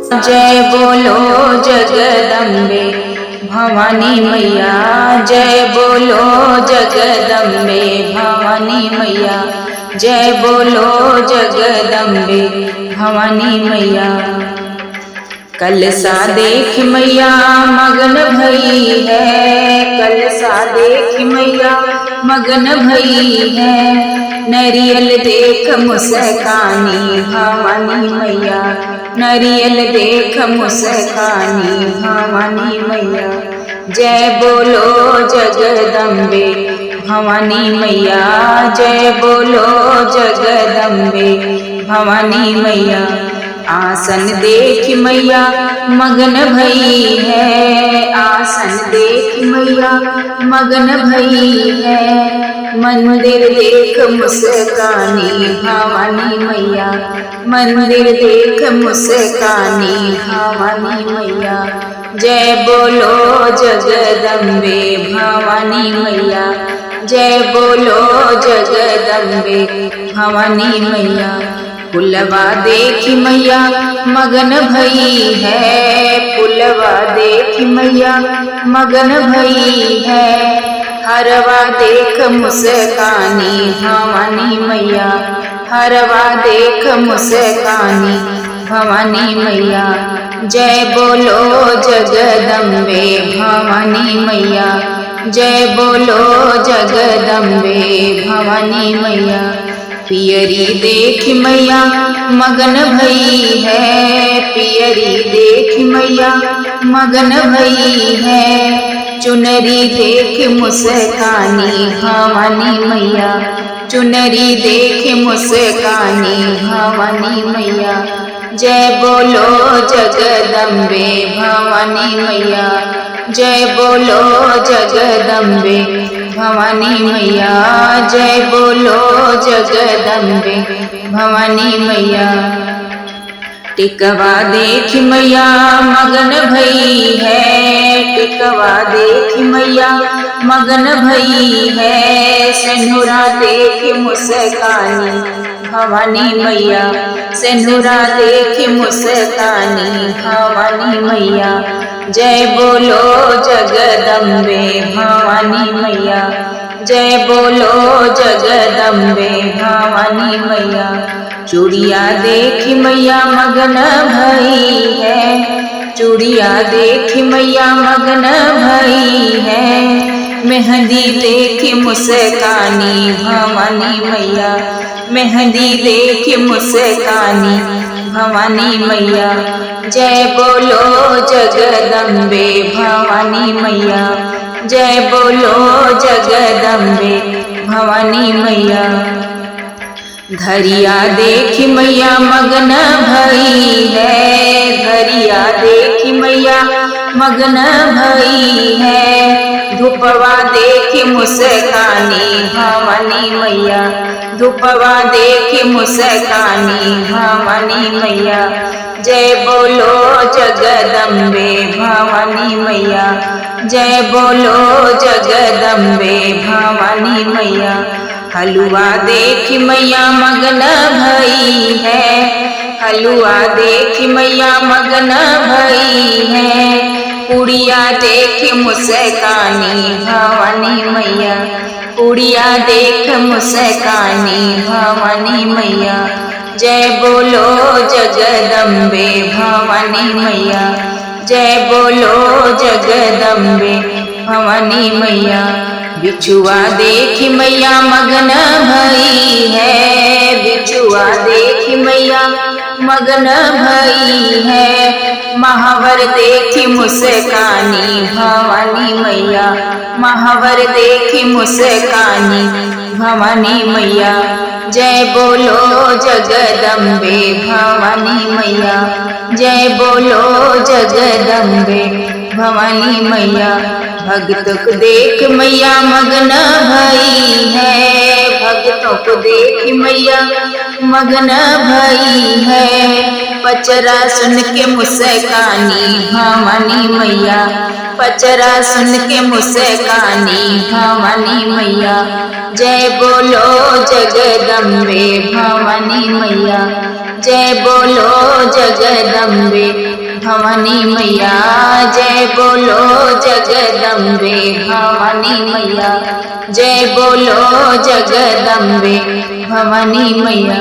जय बोलो जगदम्बे भवानी मैया, जय बोलो जगदम्बे भवानी मैया, जय बोलो जगदम्बे भवानी मैया। कलसा देख मैया मगन भई है, कलसा देख मैया मगन भई है। नरियल देख मुस्कानी भवानी मैया, नरियल देख मुस्कानी भवानी मैया। जय बोलो जगदम्बे भवानी मैया, जय बोलो जगदम्बे भवानी मैया। आसन देख मैया मगन भई है, आसन देख मैया मगन भई है। मंदिर देख मुस्कानी भवानी मैया, मंदिर देख मुस्कानी भवानी मैया। जय बोलो जगदम्बे भवानी मैया, जय बोलो जगदम्बे भवानी मैया। पुलवा देख मैया मगन भई है, पुलवा देख मैया मगन भई है। हरवा देख मुस्कानी भवानी मैया, हरवा देख मुस्कानी भवानी मैया। जय बोलो जगदम्बे भवानी मैया, जय बोलो जगदम्बे भवानी मैया। पियरी देख मैया मगन भई है, पियरी देख मैया मगन भई है। चुनरी देख मुस्कानी भवानी मैया, चुनरी देख मुस्कानी भवानी मैया। जय बोलो जगदम्बे भवानी मैया, जय बोलो जगदम्बे भवानी मैया, जय बोलो जगदम्बे भवानी मैया। टिकवा देख मैया मगन भई है, टिकवा देख मैया मगन भई है। सेनुरा देख मुस्कानी भवानी मैया, सेनुरा देख मुस्कानी भवानी मैया। जय बोलो जगदम्बे भवानी मैया, जय बोलो जगदम्बे भवानी मैया। चूड़िया देख मैया मगन भई है, चूड़िया देख मैया मगन भई है। मेहंदी देख मुस्कानी भवानी मैया, मेहंदी देख मुस्कानी भवानी मैया। जय बोलो जगदम्बे भवानी मैया, जय बोलो जगदम्बे भवानी मैया। धरिया देख मैया मगन भई है, धरिया देख मैया मगन भई है। धूपवा देख मुस्कानी भवानी मैया, धूपवा देख मुस्कानी भवानी मैया। जय बोलो जगदम्बे भवानी मैया, जय बोलो जगदम्बे भवानी मैया। हलुआ देख मैया मगन भई है, हलुआ देख मैया मगन भई है। पुड़िया देख मुस्कानी भवानी मैया, पुड़िया देख मुस्कानी भवानी मैया। जय बोलो जगदम्बे भवानी मैया, जय बोलो जगदम्बे भवानी मैया। बिछुआ देख मैया मगन भई है, बिछुआ देख मैया मगन भई है। महावर देख मुस्कानी भवानी मैया, महावर देख मुस्कानी भवानी मैया। जय बोलो जगदम्बे भवानी मैया, जय बोलो जगदम्बे भवानी मैया। भक्तों को देख मैया मगन भई है, भक्तों को देख मैया मगन भई है। पचरा सुन के मुस्कानी भवानी मैया, पचरा सुन के मुस्कानी भवानी मैया। जय बोलो जगदम्बे भवानी मैया, जय बोलो जगदम्बे भवानी मैया जय बोलो जगदम्बे भवानी मैया जय बोलो जगदम्बे भवानी मैया।